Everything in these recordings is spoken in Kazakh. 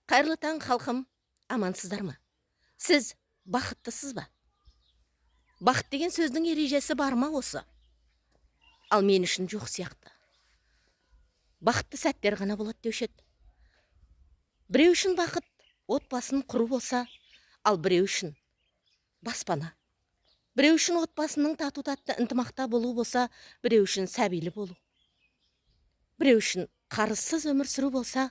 Қайырлы таң халқым, амансыздар ма? Сіз бақыттысыз ба? Бақыт деген сөздің ережесі бар ма осы? Ал мен үшін жоқ сияқты. Бақытты сәттер ғана болады деуші еді. Біреу үшін бақыт отбасын құру болса, ал біреу үшін баспана. Біреу үшін отбасының тату-тәтті ынтымақта болу болса, біреу үшін сәбилі болу. Біреу үшін қарызсыз өмір сүру болса,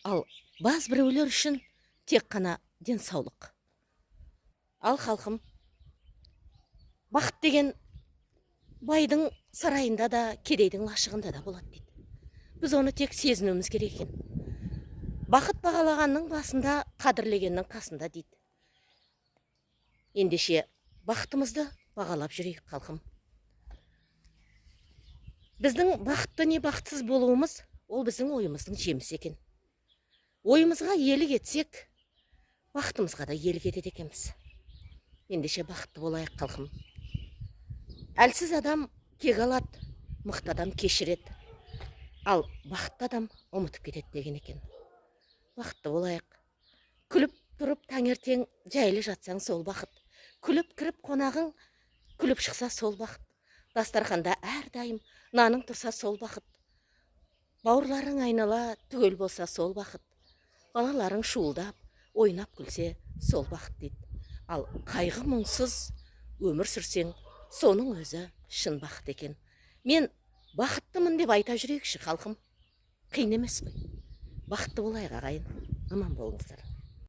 ал баз біреулер үшін тек қана денсаулық. Ал халқым, бақыт деген байдың сарайында да, кедейдің лашығында да болады дейді. Біз оны тек сезінуіміз керек екен. Бақыт бағалағанның басында, қадірлегеннің қасында дейді. Ендеше бақытымызды бағалап жүрейік халқым. Біздің бақытты не бақытсыз болуымыз, ол біздің ойымыздың жемісі екен. Ойымызға иелік етсек, бақытымызға да иелік етеді екенбіз. Ендеше бақытты болайық халқым. Әлсіз адам кек алады, мықты адам кешіреді. Ал бақытты адам ұмытып кетеді деген екен. Бақытты болайық. Күліп тұрып таңертең жайлы жатсаң сол бақыт. Күліп кіріп қонағың, күліп шықса сол бақыт. Дастарханда әрдайым наның тұрса сол бақыт. Бауырларың айнала түгел болса сол бақыт. Балаларың шуылдап, ойнап күлсе сол бақыт дейді. Ал қайғы мұңсыз өмір сүрсең, соның өзі шын бақыт екен. Мен бақыттымын деп айта жүрейікші халқым. Қиын емес қой. Бақытты болайық ағайын. Аман болыңыздар.